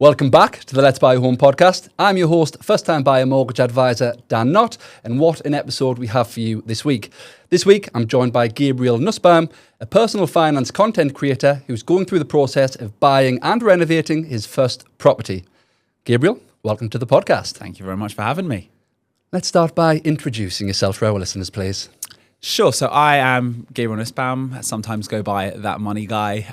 Welcome back to the Let's Buy a Home podcast. I'm your host, first-time buyer mortgage advisor, Dan Knott, and what an episode we have for you this week. This week, I'm joined by Gabriel Nussbaum, a personal finance content creator who's going through the process of buying and renovating his first property. Gabriel, welcome to the podcast. Thank you very much for having me. Let's start by introducing yourself to our listeners, please. Sure. So I am Gabriel Nussbaum. I sometimes go by That Money Guy.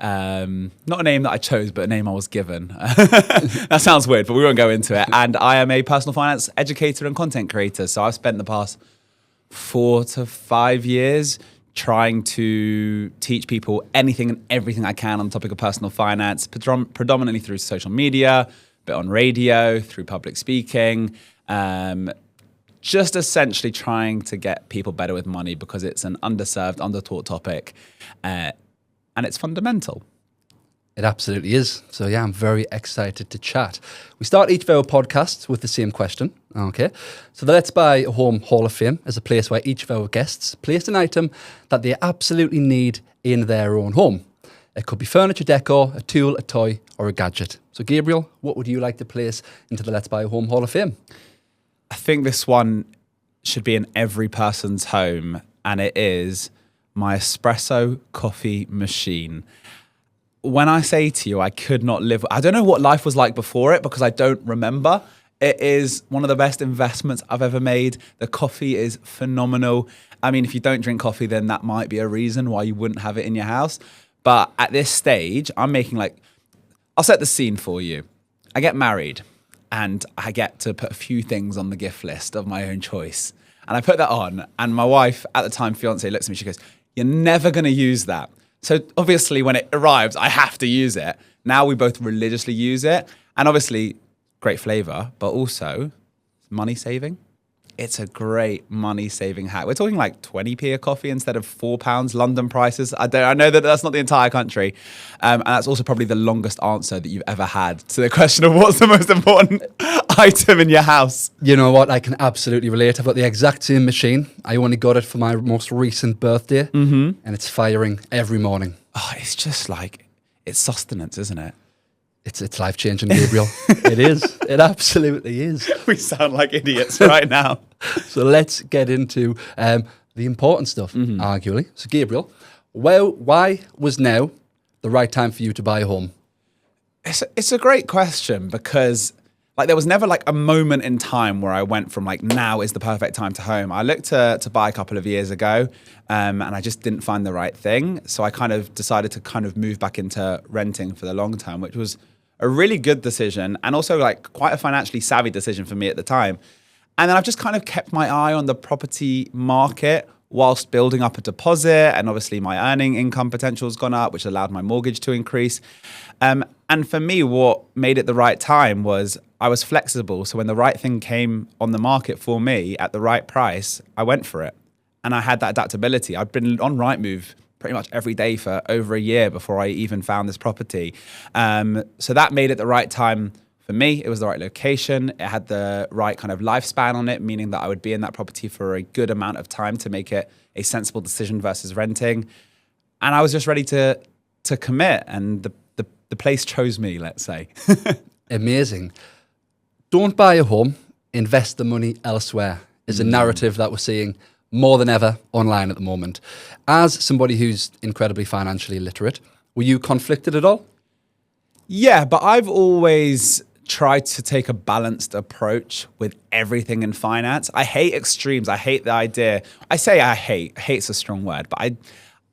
Not a name that I chose, but a name I was given. That sounds weird, but we won't go into it. And I am a personal finance educator and content creator. So I've spent the past 4 to 5 years trying to teach people anything and everything I can on the topic of personal finance, predominantly through social media, a bit on radio, through public speaking, just essentially trying to get people better with money because it's an underserved, undertaught topic, and it's fundamental. It absolutely is. So yeah, I'm very excited to chat. We start each of our podcasts with the same question. Okay. So the Let's Buy a Home Hall of Fame is a place where each of our guests place an item that they absolutely need in their own home. It could be furniture, decor, a tool, a toy, or a gadget. So Gabriel, what would you like to place into the Let's Buy a Home Hall of Fame? I think this one should be in every person's home, and it is my espresso coffee machine. When I say to you, I could not live, I don't know what life was like before it because I don't remember. It is one of the best investments I've ever made. The coffee is phenomenal. I mean, if you don't drink coffee, then that might be a reason why you wouldn't have it in your house. But at this stage, I'm making I'll set the scene for you. I get married. And I get to put a few things on the gift list of my own choice. And I put that on. And my wife, at the time, fiance, looks at me. She goes, "You're never going to use that." So obviously, when it arrives, I have to use it. Now we both religiously use it. And obviously, great flavor, but also money saving. It's a great money saving hack. We're talking like 20p a coffee instead of £4 London prices. I know that that's not the entire country. And that's also probably the longest answer that you've ever had to the question of what's the most important item in your house. You know what? I can absolutely relate. I've got the exact same machine. I only got it for my most recent birthday. And it's firing every morning. Oh, it's just it's sustenance, isn't it? It's life-changing, Gabriel. It is. It absolutely is. We sound like idiots right now. So let's get into the important stuff, arguably. So Gabriel, why was now the right time for you to buy a home? It's a great question because there was never a moment in time where I went from now is the perfect time to home. I looked to buy a couple of years ago and I just didn't find the right thing. So I kind of decided to move back into renting for the long term, which was a really good decision and also quite a financially savvy decision for me at the time. And then I've just kind of kept my eye on the property market whilst building up a deposit, and obviously my earning income potential has gone up, which allowed my mortgage to increase. And for me, what made it the right time was I was flexible. So when the right thing came on the market for me at the right price, I went for it. And I had that adaptability. I'd been on Rightmove pretty much every day for over a year before I even found this property. So that made it the right time for me. It was the right location. It had the right kind of lifespan on it, meaning that I would be in that property for a good amount of time to make it a sensible decision versus renting. And I was just ready to commit, and the place chose me, let's say. Amazing. Don't buy a home, invest the money elsewhere is a narrative that we're seeing more than ever online at the moment. As somebody who's incredibly financially literate, were you conflicted at all? Yeah, but I've always tried to take a balanced approach with everything in finance. I hate extremes. I hate the idea. I say I hate. Hate's a strong word, but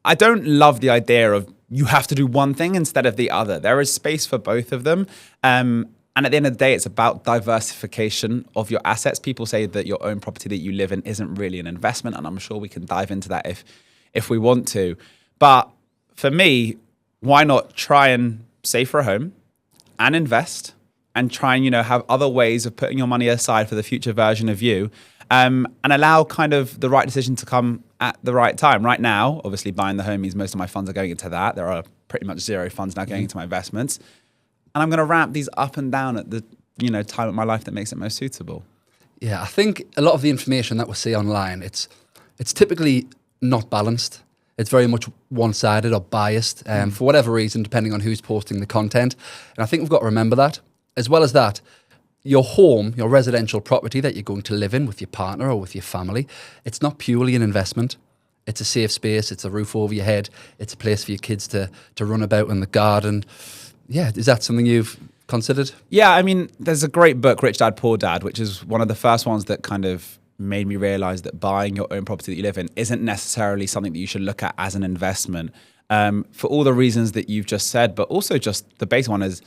I don't love the idea of you have to do one thing instead of the other. There is space for both of them. And at the end of the day, it's about diversification of your assets. People say that your own property that you live in isn't really an investment, and I'm sure we can dive into that if we want to. But for me, why not try and save for a home and invest and try and, have other ways of putting your money aside for the future version of you, and allow kind of the right decision to come at the right time. Right now, obviously buying the home means most of my funds are going into that. There are pretty much zero funds now going into my investments. And I'm going to ramp these up and down at the time of my life that makes it most suitable. Yeah, I think a lot of the information that we see online, it's typically not balanced. It's very much one-sided or biased for whatever reason, depending on who's posting the content. And I think we've got to remember that. as well as that, your home, your residential property that you're going to live in with your partner or with your family, it's not purely an investment. It's a safe space. It's a roof over your head. It's a place for your kids to run about in the garden. Yeah, is that something you've considered? Yeah, I mean, there's a great book, Rich Dad, Poor Dad, which is one of the first ones that kind of made me realize that buying your own property that you live in isn't necessarily something that you should look at as an investment, for all the reasons that you've just said, but also just the base one is,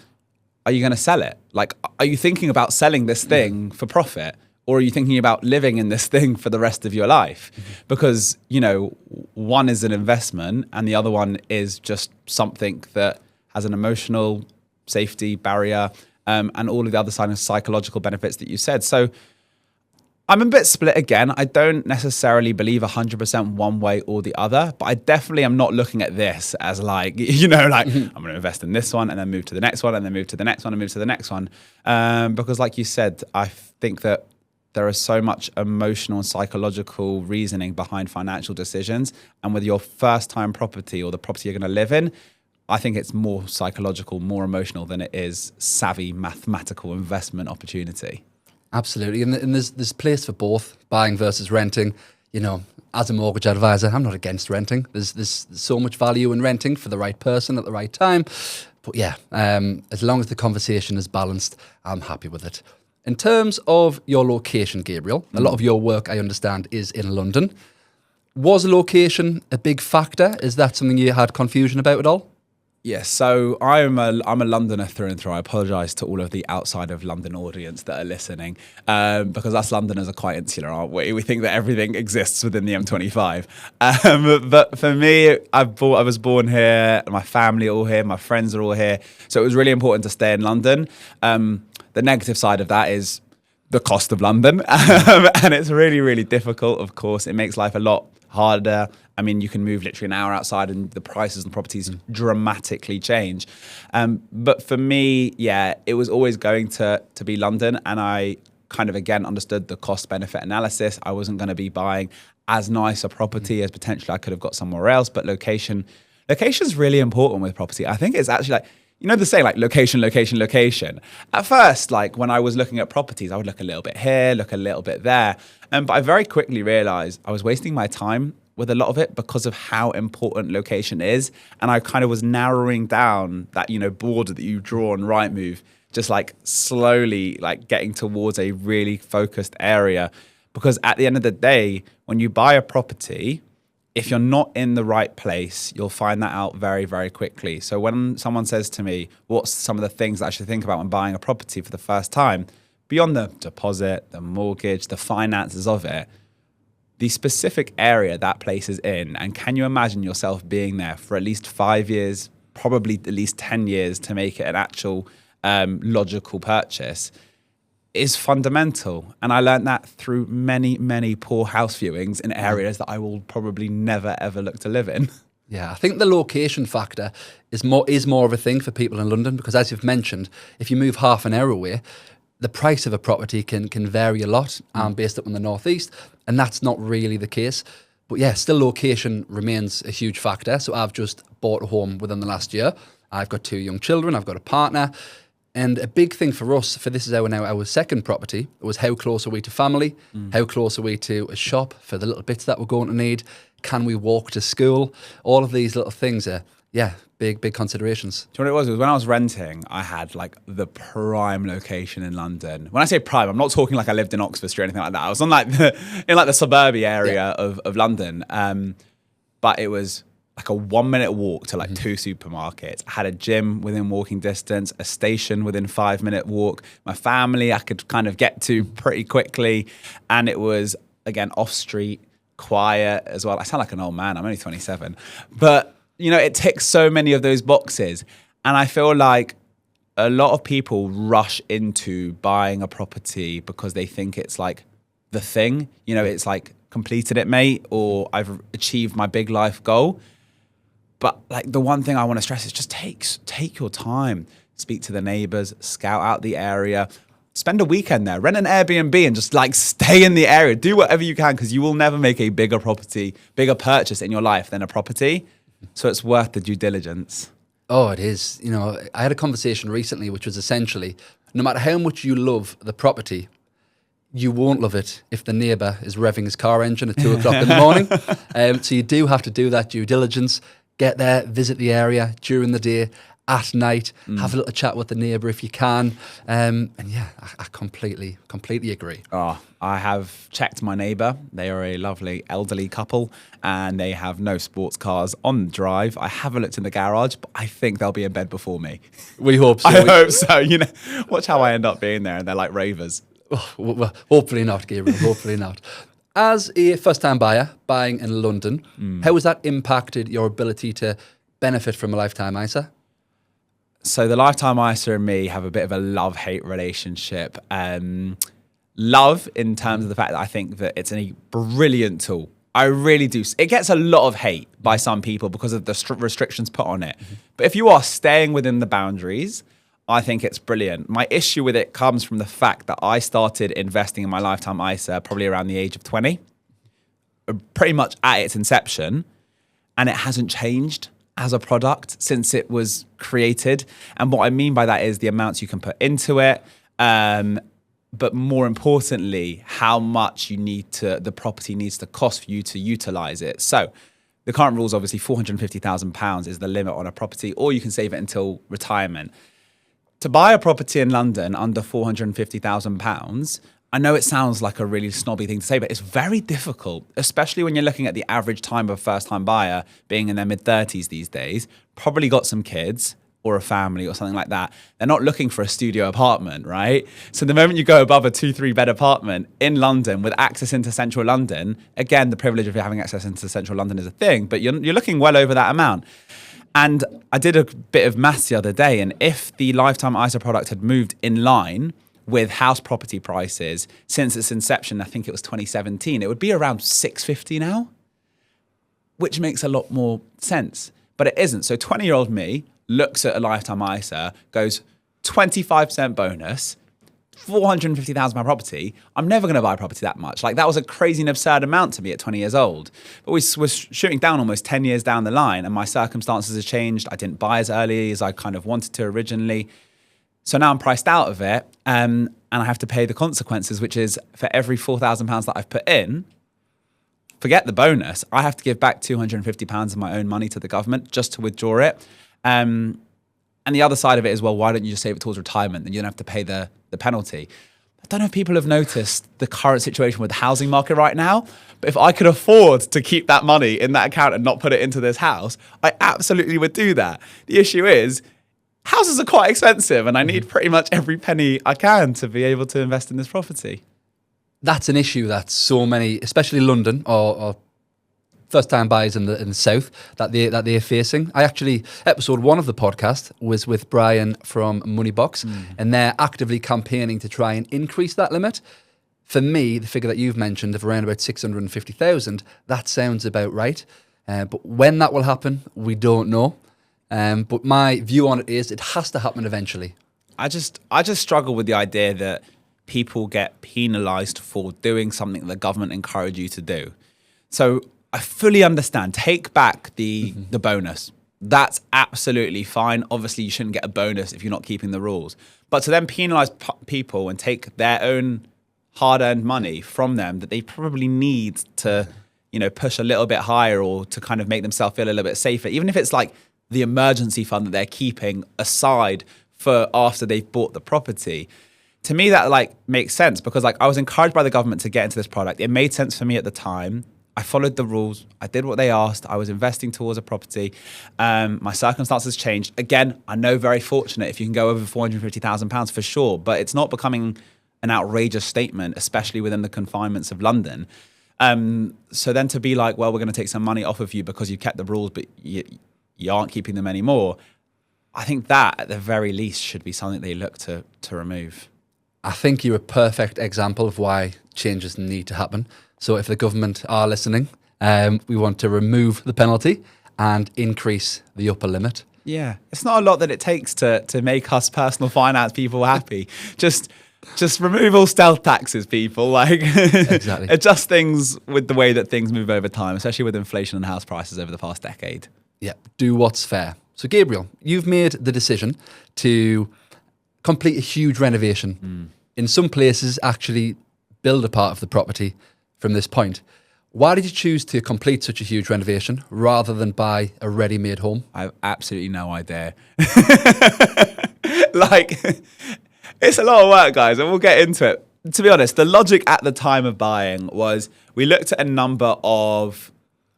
are you going to sell it? Like, are you thinking about selling this thing for profit? Or are you thinking about living in this thing for the rest of your life? Because, you know, one is an investment and the other one is just something that has an emotional safety barrier, and all of the other side of psychological benefits that you said. So I'm a bit split again. I don't necessarily believe 100% one way or the other, but I definitely am not looking at this as like, you know, like I'm going to invest in this one and then move to the next one and then move to the next one and move to the next one. Because like you said, I think that there is so much emotional and psychological reasoning behind financial decisions. And with your first time property or the property you're going to live in, I think it's more psychological, more emotional than it is savvy mathematical investment opportunity. Absolutely. And there's place for both, buying versus renting. You know, as a mortgage advisor, I'm not against renting. There's so much value in renting for the right person at the right time. But yeah, as long as the conversation is balanced, I'm happy with it. In terms of your location, Gabriel, a lot of your work, I understand, is in London. Was location a big factor? Is that something you had confusion about at all? Yes, so I'm a Londoner through and through. I apologise to all of the outside of London audience that are listening, because us Londoners are quite insular, aren't we? We think that everything exists within the M25. But for me, I was born here, my family are all here, my friends are all here. So it was really important to stay in London. The negative side of that is the cost of London. And it's really, really difficult, of course. It makes life a lot harder. I mean, you can move literally an hour outside and the prices and properties dramatically change. But for me, yeah, it was always going to be London. And I kind of, again, understood the cost benefit analysis. I wasn't going to be buying as nice a property as potentially I could have got somewhere else. But location's really important with property. I think it's actually like, you know the saying, like location, location, location. At first, like when I was looking at properties, I would look a little bit here, look a little bit there. But I very quickly realized I was wasting my time with a lot of it because of how important location is. And I kind of was narrowing down that, you know, border that you draw on Rightmove, just like slowly like getting towards a really focused area. Because at the end of the day, when you buy a property, if you're not in the right place, you'll find that out very, very quickly. So when someone says to me, what's some of the things that I should think about when buying a property for the first time, beyond the deposit, the mortgage, the finances of it, the specific area that place is in, and can you imagine yourself being there for at least 5 years, probably at least 10 years to make it an actual logical purchase, is fundamental. And I learned that through many, many poor house viewings in areas that I will probably never, ever look to live in. Yeah, I think the location factor is more of a thing for people in London because, as you've mentioned, if you move half an hour away, the price of a property can vary a lot. I'm based up in the northeast, and that's not really the case. But yeah, still location remains a huge factor. So I've just bought a home within the last year. I've got 2 young children. I've got a partner. And a big thing for us, for this is our second property, was how close are we to family? How close are we to a shop for the little bits that we're going to need? Can we walk to school? All of these little things are, big considerations. Do you know what it was? It was when I was renting, I had like the prime location in London. When I say prime, I'm not talking like I lived in Oxford Street or anything like that. I was on like the suburbia area of London. But it was like a 1 minute walk to like 2 supermarkets. I had a gym within walking distance, a station within 5 minute walk. My family I could kind of get to pretty quickly. And it was, again, off street, quiet as well. I sound like an old man. I'm only 27. But, you know, it ticks so many of those boxes. And I feel like a lot of people rush into buying a property because they think it's like the thing. You know, it's like completed it, mate, or I've achieved my big life goal. But like the one thing I want to stress is just take your time, speak to the neighbors, scout out the area, spend a weekend there, rent an Airbnb and just like stay in the area, do whatever you can because you will never make a bigger purchase in your life than a property. So it's worth the due diligence. Oh, it is. You know, I had a conversation recently, which was essentially no matter how much you love the property, you won't love it if the neighbour is revving his car engine at 2 o'clock in the morning. So you do have to do that due diligence, get there, visit the area during the day, at night, have a little chat with the neighbour if you can. And yeah, I completely agree. Oh, I have checked my neighbour. They are a lovely elderly couple and they have no sports cars on the drive. I haven't looked in the garage, but I think they'll be in bed before me. We hope so. I hope so. You know, watch how I end up being there and they're like ravers. Oh, well, hopefully not, Gabriel, hopefully not. As a first-time buyer, buying in London, how has that impacted your ability to benefit from a lifetime ISA? So the lifetime ISA and me have a bit of a love-hate relationship. Love in terms of the fact that I think that it's a brilliant tool. I really do. It gets a lot of hate by some people because of the restrictions put on it. But if you are staying within the boundaries, I think it's brilliant. My issue with it comes from the fact that I started investing in my lifetime ISA probably around the age of 20, pretty much at its inception, and it hasn't changed as a product since it was created. And what I mean by that is the amounts you can put into it, but more importantly, how much the property needs to cost for you to utilize it. So the current rules, obviously £450,000 is the limit on a property, or you can save it until retirement. To buy a property in London under £450,000, I know it sounds like a really snobby thing to say, but it's very difficult, especially when you're looking at the average time of a first-time buyer being in their mid-30s these days, probably got some kids or a family or something like that. They're not looking for a studio apartment, right? So the moment you go above a 2-3 bed apartment in London with access into central London, again, the privilege of having access into central London is a thing, but you're looking well over that amount. And I did a bit of maths the other day, and if the lifetime ISA product had moved in line with house property prices since its inception, I think it was 2017, it would be around 650 now, which makes a lot more sense. But it isn't. So 20-year-old me looks at a lifetime ISA, goes 25% bonus, £450,000 property. I'm never going to buy a property that much. Like, that was a crazy and absurd amount to me at 20 years old. But we were shooting down almost 10 years down the line, and my circumstances have changed. I didn't buy as early as I kind of wanted to originally. So now I'm priced out of it, and I have to pay the consequences, which is for every £4,000 that I've put in, forget the bonus, I have to give back £250 of my own money to the government just to withdraw it. And the other side of it is, well, why don't you just save it towards retirement? Then you don't have to pay the penalty. I don't know if people have noticed the current situation with the housing market right now, but if I could afford to keep that money in that account and not put it into this house, I absolutely would do that. The issue is, houses are quite expensive and I need pretty much every penny I can to be able to invest in this property. That's an issue that so many, especially London or first-time buyers in the south, that they're facing. I actually, episode 1 of the podcast was with Brian from Moneybox, and they're actively campaigning to try and increase that limit. For me, the figure that you've mentioned of around about 650,000, that sounds about right. But when that will happen, we don't know. But my view on it is it has to happen eventually. I just struggle with the idea that people get penalised for doing something the government encourage you to do. So I fully understand. Take back the bonus. That's absolutely fine. Obviously, you shouldn't get a bonus if you're not keeping the rules. But to then penalise people and take their own hard-earned money from them that they probably need to, push a little bit higher or to kind of make themselves feel a little bit safer, even if it's like the emergency fund that they're keeping aside for after they've bought the property. To me, that makes sense because I was encouraged by the government to get into this product. It made sense for me at the time. I followed the rules. I did what they asked. I was investing towards a property. My circumstances changed. Again, I know very fortunate if you can go over £450,000 for sure, but it's not becoming an outrageous statement, especially within the confinements of London. So then to be like, well, we're going to take some money off of you because you kept the rules, but you aren't keeping them anymore. I think that at the very least should be something they look to remove. I think you're a perfect example of why changes need to happen. So if the government are listening, we want to remove the penalty and increase the upper limit. Yeah, it's not a lot that it takes to make us personal finance people happy. Just remove all stealth taxes, people. Exactly. Adjust things with the way that things move over time, especially with inflation and house prices over the past decade. Yeah, do what's fair. So Gabriel, you've made the decision to complete a huge renovation. In some places, actually build a part of the property from this point. Why did you choose to complete such a huge renovation rather than buy a ready-made home? I have absolutely no idea. Like, it's a lot of work, guys, and we'll get into it. To be honest, the logic at the time of buying was we looked at a number of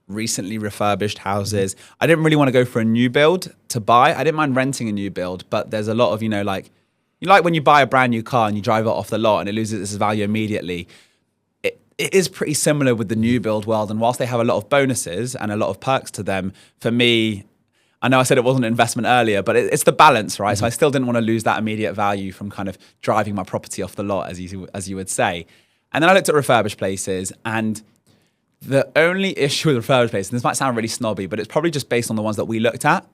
recently refurbished houses. I didn't really want to go for a new build to buy. I didn't mind renting a new build, but there's a lot of, like when you buy a brand new car and you drive it off the lot and it loses its value immediately. It is pretty similar with the new build world. And whilst they have a lot of bonuses and a lot of perks to them, for me, I know I said it wasn't an investment earlier, but it's the balance, right? So I still didn't want to lose that immediate value from kind of driving my property off the lot, as you would say. And then I looked at refurbished places, and the only issue with refurbished places, and this might sound really snobby, but it's probably just based on the ones that we looked at.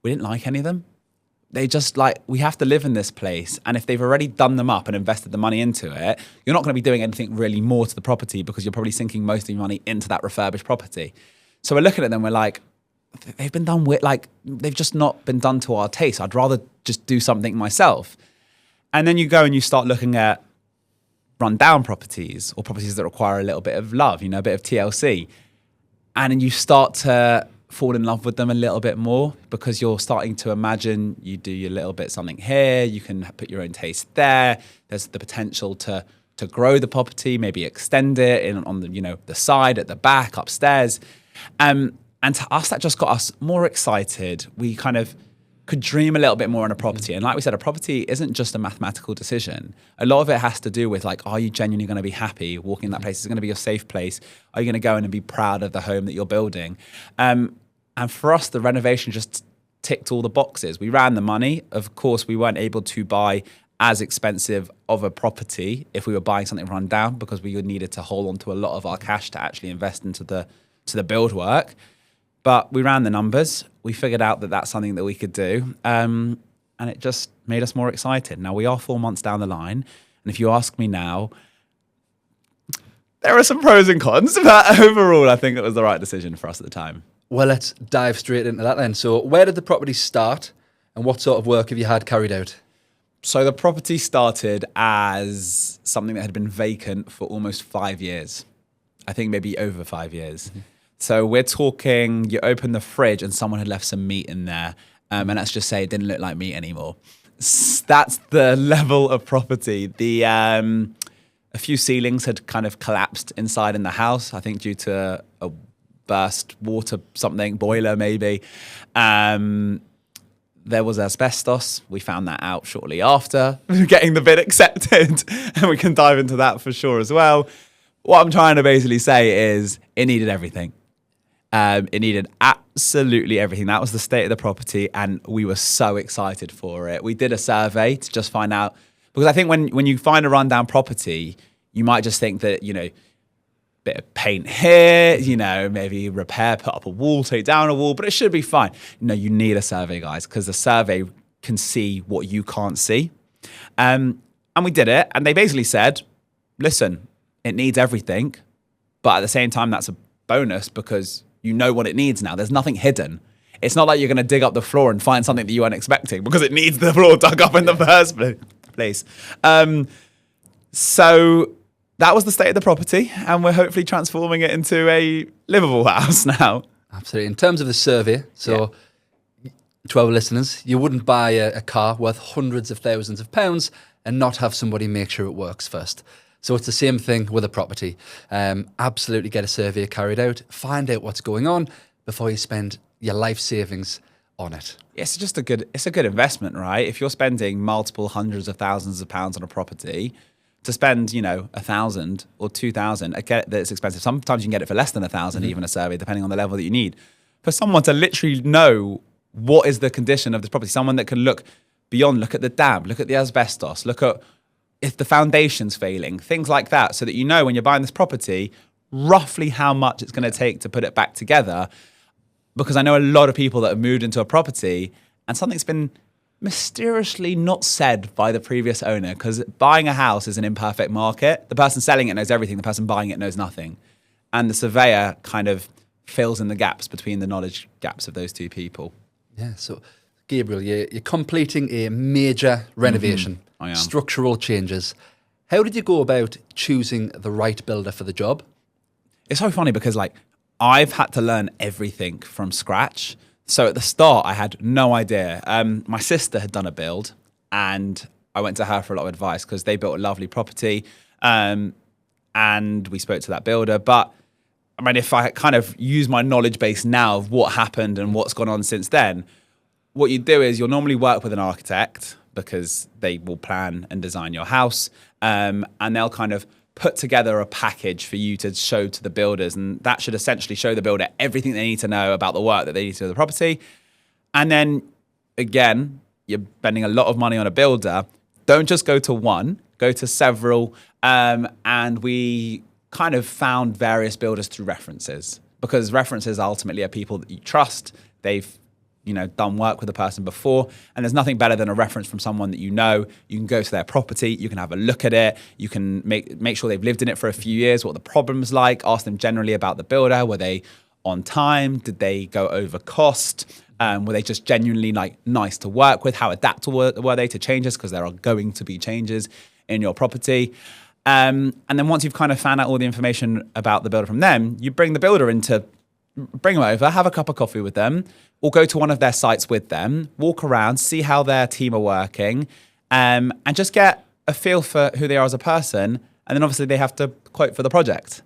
We didn't like any of them. They just we have to live in this place. And if they've already done them up and invested the money into it, you're not going to be doing anything really more to the property because you're probably sinking most of your money into that refurbished property. So we're looking at them, we're like, they've been done with, they've just not been done to our taste. I'd rather just do something myself. And then you go and you start looking at rundown properties or properties that require a little bit of love, a bit of TLC. And then you start to fall in love with them a little bit more because you're starting to imagine you do your little bit something here, you can put your own taste there. There's the potential to grow the property, maybe extend it on the the side, at the back, upstairs. And to us, that just got us more excited. We kind of could dream a little bit more on a property. And like we said, a property isn't just a mathematical decision. A lot of it has to do with are you genuinely going to be happy walking in that place? Is it going to be your safe place? Are you going to go in and be proud of the home that you're building? And for us, the renovation just ticked all the boxes. We ran the money. Of course, we weren't able to buy as expensive of a property if we were buying something run down because we needed to hold on to a lot of our cash to actually invest into the build work. But we ran the numbers. We figured out that that's something that we could do. And it just made us more excited. Now, we are 4 months down the line. And if you ask me now, there are some pros and cons. But overall, I think it was the right decision for us at the time. Well, let's dive straight into that then. So where did the property start and what sort of work have you had carried out? So the property started as something that had been vacant for almost 5 years. I think maybe over 5 years. So we're talking, you open the fridge and someone had left some meat in there. And let's just say it didn't look like meat anymore. That's the level of property. A few ceilings had kind of collapsed inside in the house, I think due to a burst water boiler maybe. There was asbestos. We found that out shortly after getting the bid accepted. And we can dive into that for sure as well. What I'm trying to basically say is it needed everything. It needed absolutely everything. That was the state of the property. And we were so excited for it. We did a survey to just find out. Because I think when you find a rundown property, you might just think that, bit of paint here, maybe repair, put up a wall, take down a wall, but it should be fine. No, you need a survey, guys, because the survey can see what you can't see. And we did it, and they basically said, listen, it needs everything, but at the same time, that's a bonus because you know what it needs now. There's nothing hidden. It's not like you're going to dig up the floor and find something that you weren't expecting because it needs the floor dug up in the first place. So that was the state of the property, and we're hopefully transforming it into a livable house now. Absolutely. In terms of the survey, to our listeners, you wouldn't buy a car worth hundreds of thousands of pounds and not have somebody make sure it works first. So it's the same thing with a property. Absolutely get a survey carried out, find out what's going on before you spend your life savings on it. It's just a good investment, right? If you're spending multiple hundreds of thousands of pounds on a property, to spend, 1,000 or 2,000, I get that it's expensive. Sometimes you can get it for less than 1,000, even a survey, depending on the level that you need. For someone to literally know what is the condition of this property, someone that can look beyond, look at the damp, look at the asbestos, look at if the foundation's failing, things like that, so that when you're buying this property, roughly how much it's going to take to put it back together. Because I know a lot of people that have moved into a property and something's been mysteriously not said by the previous owner, because buying a house is an imperfect market. The person selling it knows everything. The person buying it knows nothing. And the surveyor kind of fills in the gaps between the knowledge gaps of those two people. Yeah, so Gabriel, you're completing a major renovation, I am. structural changes. How did you go about choosing the right builder for the job? It's so funny because like I've had to learn everything from scratch. So at the start, I had no idea. My sister had done a build and I went to her for a lot of advice because they built a lovely property. And we spoke to that builder. But I mean, if I kind of use my knowledge base now of what happened and what's gone on since then, what you do is you'll normally work with an architect because they will plan and design your house. And they'll kind of put together a package for you to show to the builders. And that should essentially show the builder everything they need to know about the work that they need to do with the property. And then again, you're spending a lot of money on a builder. Don't just go to one, go to several. And we kind of found various builders through references because references ultimately are people that you trust. They've done work with a person before, and there's nothing better than a reference from someone that you know. You can go to their property, you can have a look at it, you can make sure they've lived in it for a few years, what the problem's like, ask them generally about the builder. Were they on time? Did they go over cost? Were they just genuinely like nice to work with? How adaptable were they to changes? Because there are going to be changes in your property. And then once you've kind of found out all the information about the builder from them, you bring the builder bring them over, have a cup of coffee with them, or go to one of their sites with them, walk around, see how their team are working, and just get a feel for who they are as a person. And then obviously they have to quote for the project.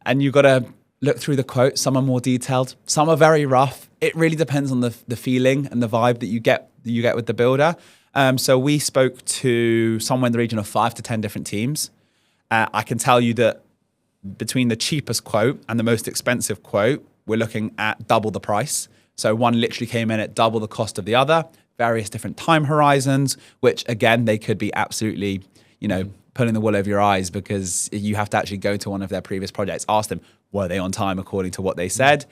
And you've got to look through the quotes. Some are more detailed, some are very rough. It really depends on the feeling and the vibe that you get with the builder. So we spoke to somewhere in the region of 5 to 10 different teams. I can tell you that between the cheapest quote and the most expensive quote, we're looking at double the price. So one literally came in at double the cost of the other, various different time horizons, which again, they could be absolutely, pulling the wool over your eyes because you have to actually go to one of their previous projects, ask them, were they on time according to what they said?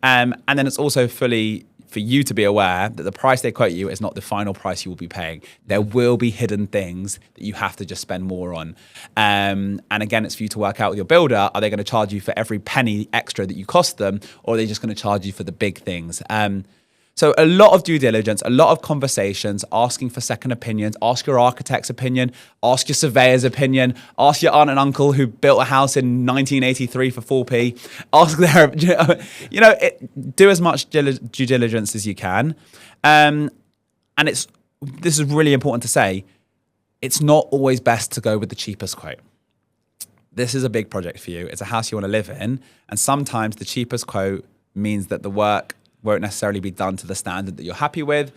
And then it's also fully for you to be aware that the price they quote you is not the final price you will be paying. There will be hidden things that you have to just spend more on. And again, it's for you to work out with your builder. Are they going to charge you for every penny extra that you cost them, or are they just going to charge you for the big things? So a lot of due diligence, a lot of conversations, asking for second opinions, ask your architect's opinion, ask your surveyor's opinion, ask your aunt and uncle who built a house in 1983 for 4p, ask their, do as much due diligence as you can. And this is really important to say, it's not always best to go with the cheapest quote. This is a big project for you. It's a house you want to live in. And sometimes the cheapest quote means that the work won't necessarily be done to the standard that you're happy with,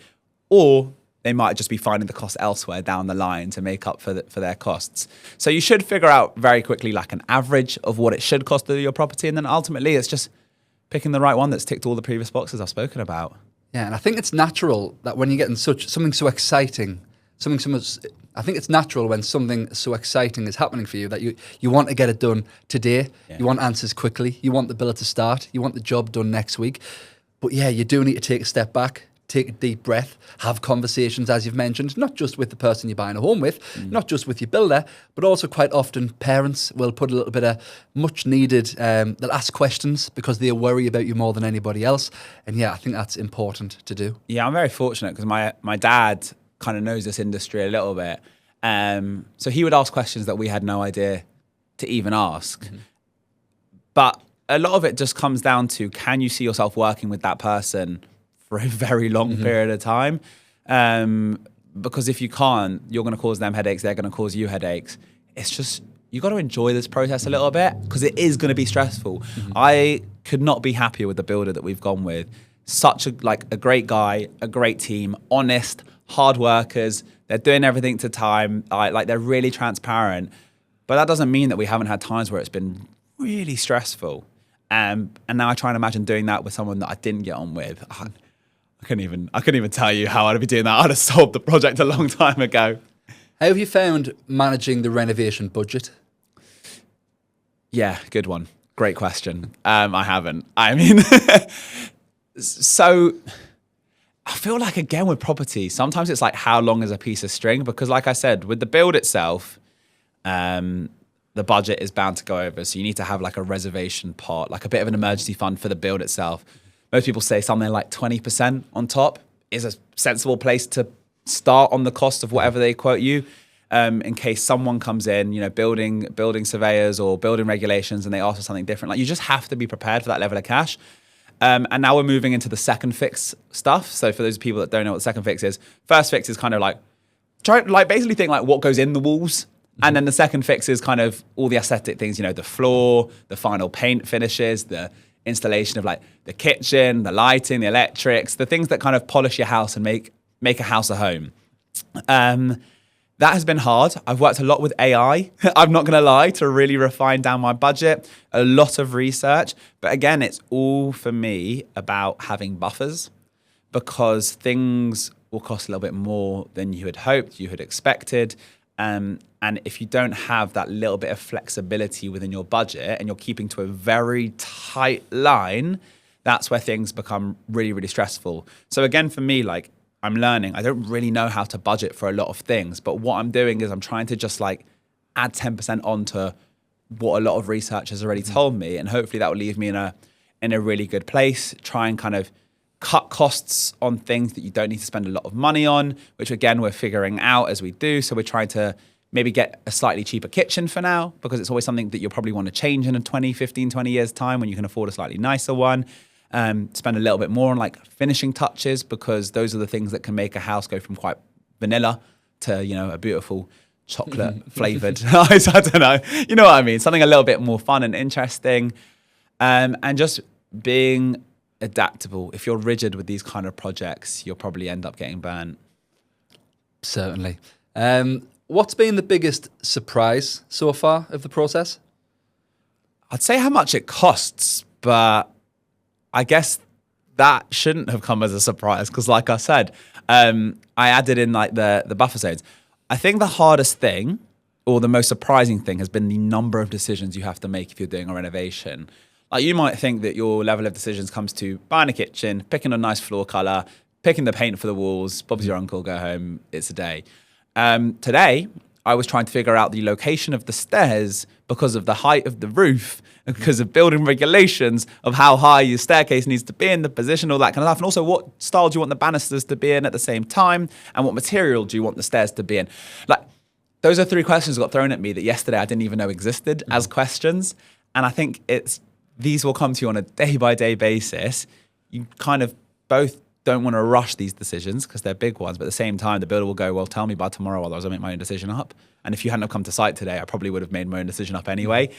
or they might just be finding the cost elsewhere down the line to make up for their costs. So you should figure out very quickly like an average of what it should cost to do your property, and then ultimately it's just picking the right one that's ticked all the previous boxes I've spoken about. Yeah, and I think it's natural that when you're getting something so exciting, I think it's natural when something so exciting is happening for you that you want to get it done today. Yeah. You want answers quickly. You want the build to start. You want the job done next week. But yeah, you do need to take a step back, take a deep breath, have conversations, as you've mentioned, not just with the person you're buying a home with, not just with your builder, but also quite often parents will put a little bit of much needed, they'll ask questions because they worry about you more than anybody else. And yeah, I think that's important to do. Yeah, I'm very fortunate because my dad kind of knows this industry a little bit. So he would ask questions that we had no idea to even ask. Mm-hmm. But a lot of it just comes down to, can you see yourself working with that person for a very long period of time? Because if you can't, you're going to cause them headaches. They're going to cause you headaches. It's just, you got to enjoy this process a little bit because it is going to be stressful. Mm-hmm. I could not be happier with the builder that we've gone with. Such a great guy, a great team, honest, hard workers. They're doing everything to time. They're really transparent. But that doesn't mean that we haven't had times where it's been really stressful. And now I try and imagine doing that with someone that I didn't get on with. I couldn't even tell you how I'd be doing that. I'd have solved the project a long time ago. How have you found managing the renovation budget? Yeah, good one. Great question. I haven't. I mean, so I feel like, again, with property, sometimes it's like how long is a piece of string? Because like I said, with the build itself, the budget is bound to go over. So you need to have like a reservation pot, like a bit of an emergency fund for the build itself. Most people say something like 20% on top. is a sensible place to start on the cost of whatever they quote you. In case someone comes in, building surveyors or building regulations, and they ask for something different. Like, you just have to be prepared for that level of cash. And now we're moving into the second fix stuff. So for those people that don't know what the second fix is, first fix is kind of like basically think like what goes in the walls. And then the second fix is kind of all the aesthetic things, the floor, the final paint finishes, the installation of like the kitchen, the lighting, the electrics, the things that kind of polish your house and make a house a home. That has been hard. I've worked a lot with AI, I'm not going to lie, to really refine down my budget, a lot of research. But again, it's all for me about having buffers, because things will cost a little bit more than you had hoped, you had expected. And if you don't have that little bit of flexibility within your budget and you're keeping to a very tight line, that's where things become really, really stressful. So again, for me, like, I'm learning. I don't really know how to budget for a lot of things, but what I'm doing is I'm trying to just like add 10% onto what a lot of research has already told me, and hopefully that will leave me in a really good place. Try and kind of cut costs on things that you don't need to spend a lot of money on, which again we're figuring out as we do. So we're trying to maybe get a slightly cheaper kitchen for now, because it's always something that you'll probably want to change in 20 years time when you can afford a slightly nicer one. Spend a little bit more on like finishing touches, because those are the things that can make a house go from quite vanilla to, a beautiful chocolate flavored. I don't know. You know what I mean? Something a little bit more fun and interesting. And just being adaptable. If you're rigid with these kind of projects, you'll probably end up getting burnt. Certainly. What's been the biggest surprise so far of the process? I'd say how much it costs, but I guess that shouldn't have come as a surprise, because like I said, I added in like the buffer zones. I think the hardest thing, or the most surprising thing, has been the number of decisions you have to make if you're doing a renovation. Like, you might think that your level of decisions comes to buying a kitchen, picking a nice floor color, picking the paint for the walls, Bob's your uncle, go home, it's a day. Today, I was trying to figure out the location of the stairs because of the height of the roof, and because of building regulations of how high your staircase needs to be in, the position, all that kind of stuff. And also, what style do you want the banisters to be in at the same time? And what material do you want the stairs to be in? Like, those are 3 questions that got thrown at me that yesterday I didn't even know existed as questions. And I think these will come to you on a day-by-day basis. You kind of both don't want to rush these decisions because they're big ones, but at the same time, the builder will go, well, tell me by tomorrow, otherwise I'll make my own decision up. And if you hadn't have come to site today, I probably would have made my own decision up anyway.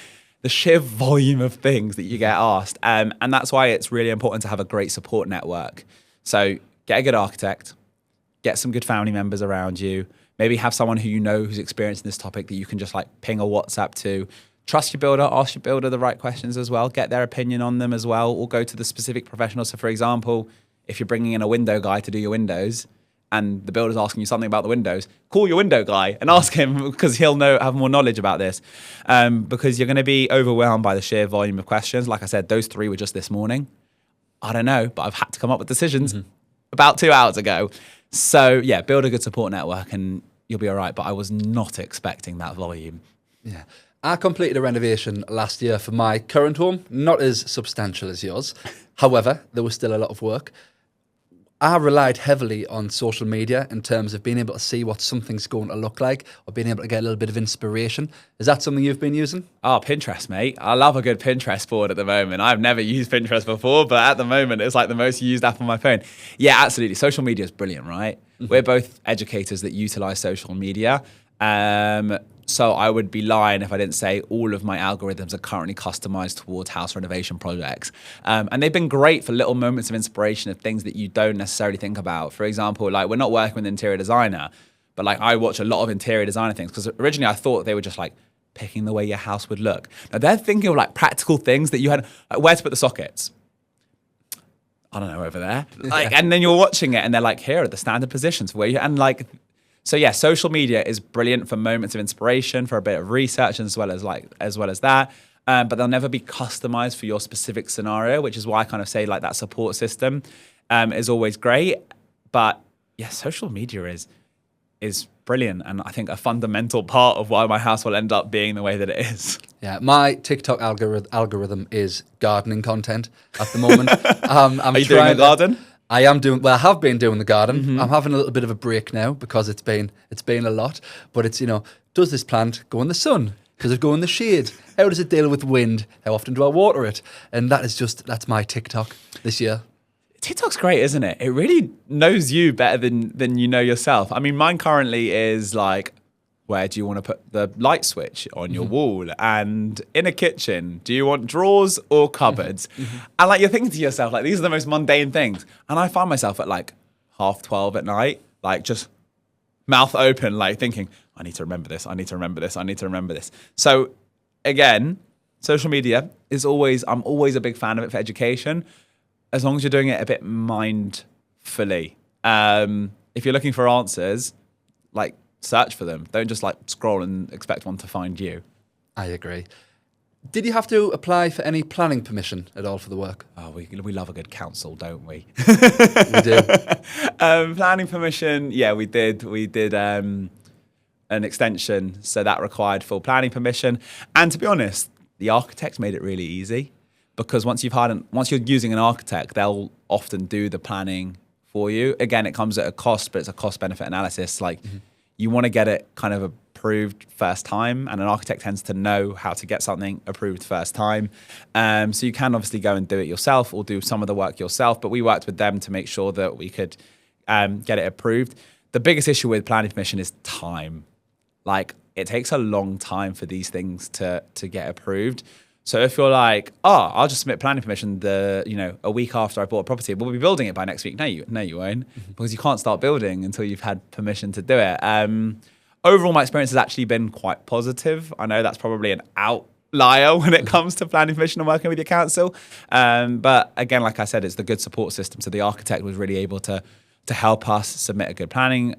The sheer volume of things that you get asked. And that's why it's really important to have a great support network. So get a good architect, get some good family members around you, maybe have someone who you know who's experienced in this topic that you can just like ping a WhatsApp to. Trust your builder, ask your builder the right questions as well, get their opinion on them as well, or go to the specific professional. So for example, if you're bringing in a window guy to do your windows and the builder's asking you something about the windows, call your window guy and ask him, because he'll have more knowledge about this. Because you're going to be overwhelmed by the sheer volume of questions. Like I said, those 3 were just this morning. I don't know, but I've had to come up with decisions about 2 hours ago. So yeah, build a good support network and you'll be all right. But I was not expecting that volume. Yeah. I completed a renovation last year for my current home, not as substantial as yours. However, there was still a lot of work. I relied heavily on social media in terms of being able to see what something's going to look like, or being able to get a little bit of inspiration. Is that something you've been using? Oh, Pinterest, mate. I love a good Pinterest board at the moment. I've never used Pinterest before, but at the moment, it's like the most used app on my phone. Yeah, absolutely. Social media is brilliant, right? We're both educators that utilize social media. So I would be lying if I didn't say all of my algorithms are currently customized towards house renovation projects. And they've been great for little moments of inspiration of things that you don't necessarily think about. For example, like, we're not working with an interior designer, but like, I watch a lot of interior designer things, because originally I thought they were just like picking the way your house would look. Now they're thinking of like practical things that you had, like where to put the sockets. I don't know, over there. Like, and then you're watching it and they're like, here are the standard positions for where you, and like, so yeah, social media is brilliant for moments of inspiration, for a bit of research, as well as that. But they'll never be customized for your specific scenario, which is why I kind of say like that support system is always great. But yeah, social media is brilliant, and I think a fundamental part of why my house will end up being the way that it is. Yeah, my TikTok algorithm is gardening content at the moment. Are you doing a garden? I am doing well. I have been doing the garden. I'm having a little bit of a break now because it's been a lot. But it's does this plant go in the sun? Does it go in the shade? How does it deal with wind? How often do I water it? And that's my TikTok this year. TikTok's great, isn't it? It really knows you better than you know yourself. I mean, mine currently is like, where do you want to put the light switch on your wall? And in a kitchen, do you want drawers or cupboards? And like you're thinking to yourself, like these are the most mundane things. And I find myself at like 12:30 at night, like just mouth open, like thinking, I need to remember this, I need to remember this, I need to remember this. So again, social media I'm always a big fan of it for education, as long as you're doing it a bit mindfully. If you're looking for answers, like search for them. Don't just like scroll and expect one to find you. I agree. Did you have to apply for any planning permission at all for the work? Oh, we love a good council, don't we? We do. Planning permission, yeah, we did. We did an extension, so that required full planning permission. And to be honest, the architects made it really easy, because once you're using an architect, they'll often do the planning for you. Again, it comes at a cost, but it's a cost-benefit analysis. Like you want to get it kind of approved first time, and an architect tends to know how to get something approved first time. So you can obviously go and do it yourself or do some of the work yourself, but we worked with them to make sure that we could get it approved. The biggest issue with planning permission is time. Like it takes a long time for these things to get approved. So if you're like, I'll just submit planning permission a week after I bought a property, we'll be building it by next week. No, you won't, because you can't start building until you've had permission to do it. Overall, my experience has actually been quite positive. I know that's probably an outlier when it comes to planning permission and working with your council. But again, like I said, it's the good support system. So the architect was really able to help us submit a good planning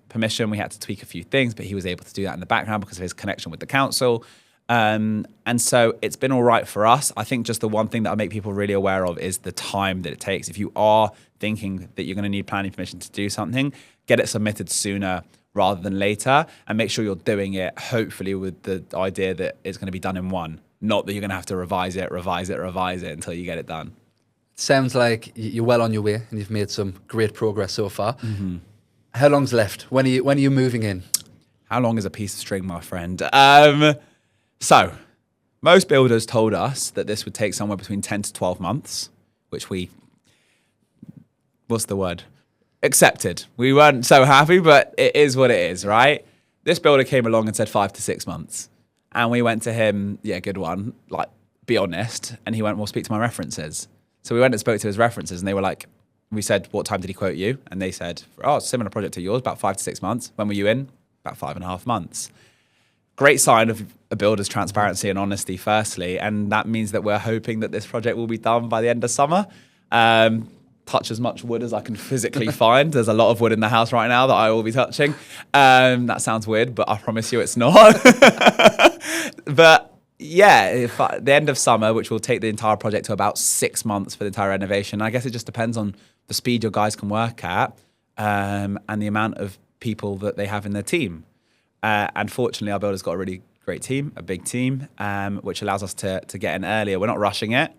permission. We had to tweak a few things, but he was able to do that in the background because of his connection with the council. And so it's been all right for us. I think just the one thing that I make people really aware of is the time that it takes. If you are thinking that you're going to need planning permission to do something, get it submitted sooner rather than later, and make sure you're doing it hopefully with the idea that it's going to be done in one, not that you're going to have to revise it until you get it done. Sounds like you're well on your way and you've made some great progress so far. How long's left? When are you moving in? How long is a piece of string, my friend? So most builders told us that this would take somewhere between 10 to 12 months, which we, accepted. We weren't so happy, but it is what it is, right? This builder came along and said 5 to 6 months. And we went to him, good one, like, be honest. And he went, well, speak to my references. So we went and spoke to his references, and they were like, we said, what time did he quote you? And they said, similar project to yours, about 5 to 6 months. When were you in? About 5.5 months. Great sign of a builder's transparency and honesty, firstly. And that means that we're hoping that this project will be done by the end of summer. Touch as much wood as I can physically find. There's a lot of wood in the house right now that I will be touching. That sounds weird, but I promise you it's not. But yeah, the end of summer, which will take the entire project to about 6 months for the entire renovation. I guess it just depends on the speed your guys can work at, and the amount of people that they have in their team. And fortunately, our builder's got a really great team, a big team, which allows us to get in earlier. We're not rushing it.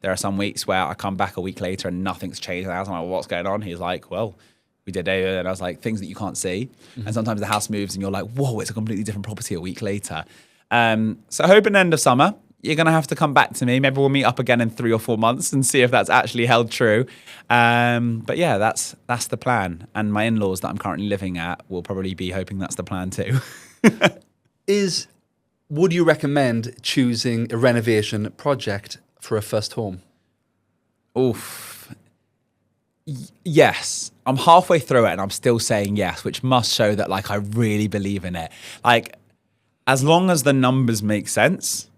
There are some weeks where I come back a week later and nothing's changed. And I was like, well, what's going on? He's like, well, we did it. And I was like, things that you can't see. And sometimes the house moves and you're like, whoa, it's a completely different property a week later. So hoping end of summer, you're going to have to come back to me. Maybe we'll meet up again in 3 or 4 months and see if that's actually held true. But yeah, that's the plan. And my in-laws that I'm currently living at will probably be hoping that's the plan too. Would you recommend choosing a renovation project for a first home? Oof. Yes. I'm halfway through it and I'm still saying yes, which must show that like I really believe in it. Like, as long as the numbers make sense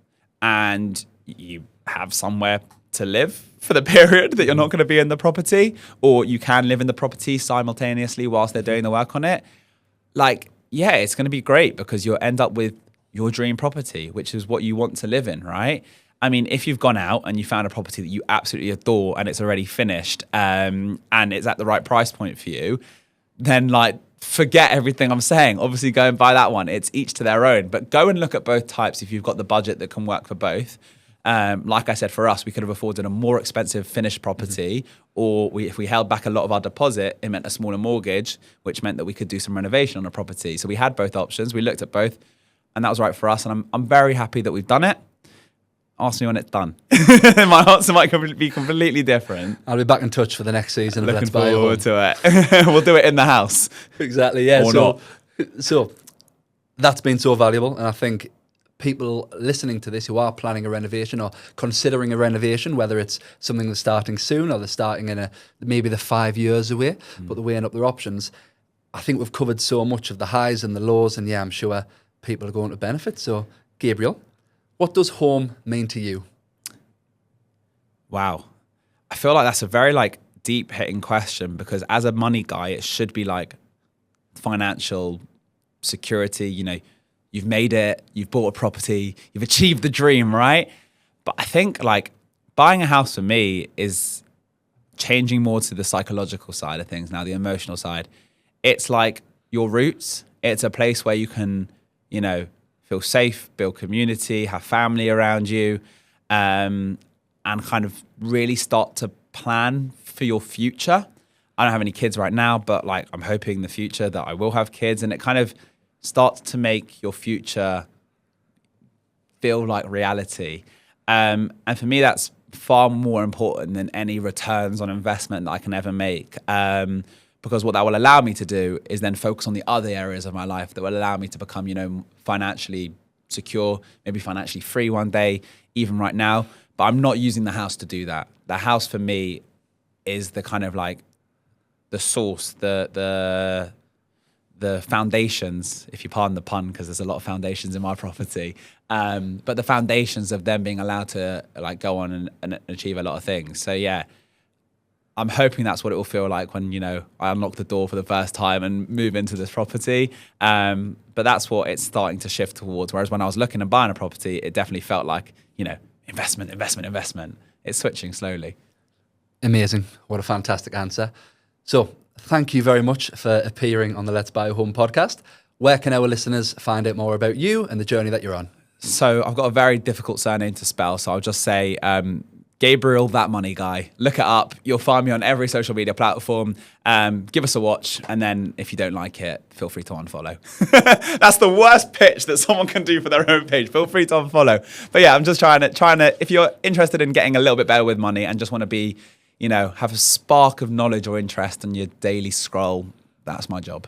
and you have somewhere to live for the period that you're not going to be in the property, or you can live in the property simultaneously whilst they're doing the work on it, like, yeah, it's going to be great because you'll end up with your dream property, which is what you want to live in, right? I mean, if you've gone out and you found a property that you absolutely adore and it's already finished, and it's at the right price point for you, then like, forget everything I'm saying. Obviously, go and buy that one. It's each to their own. But go and look at both types if you've got the budget that can work for both. Like I said, for us, we could have afforded a more expensive finished property, or if we held back a lot of our deposit, it meant a smaller mortgage, which meant that we could do some renovation on a property. So we had both options. We looked at both, and that was right for us. And I'm very happy that we've done it. Ask me when it's done. My answer might be completely different. I'll be back in touch for the next season. Looking forward to it. We'll do it in the house. Exactly, yeah. Or not. So that's been so valuable. And I think people listening to this who are planning a renovation or considering a renovation, whether it's something that's starting soon or they're starting in maybe they're 5 years away, but they're weighing up their options. I think we've covered so much of the highs and the lows, and yeah, I'm sure people are going to benefit. So, Gabriel, what does home mean to you? Wow. I feel like that's a very deep hitting question, because as a money guy, it should be like financial security. You've made it, you've bought a property, you've achieved the dream, right? But I think buying a house for me is changing more to the psychological side of things now, the emotional side. It's like your roots. It's a place where you can, feel safe, build community, have family around you, and kind of really start to plan for your future. I don't have any kids right now, but I'm hoping in the future that I will have kids, and it kind of starts to make your future feel like reality. And for me, that's far more important than any returns on investment that I can ever make. Because what that will allow me to do is then focus on the other areas of my life that will allow me to become, financially secure, maybe financially free one day, even right now. But I'm not using the house to do that. The house for me is the kind of the source, the foundations, if you pardon the pun, because there's a lot of foundations in my property. But the foundations of them being allowed to go on and achieve a lot of things. So yeah, I'm hoping that's what it will feel like when, I unlock the door for the first time and move into this property. But that's what it's starting to shift towards. Whereas when I was looking and buying a property, it definitely felt like, investment. It's switching slowly. Amazing. What a fantastic answer. So thank you very much for appearing on the Let's Buy a Home podcast. Where can our listeners find out more about you and the journey that you're on? So I've got a very difficult surname to spell. So I'll just say Gabriel, that money guy. Look it up. You'll find me on every social media platform. Give us a watch. And then if you don't like it, feel free to unfollow. That's the worst pitch that someone can do for their own page. Feel free to unfollow. But yeah, I'm just trying to, if you're interested in getting a little bit better with money and just want to be, have a spark of knowledge or interest in your daily scroll, that's my job.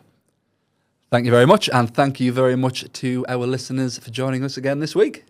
Thank you very much. And thank you very much to our listeners for joining us again this week.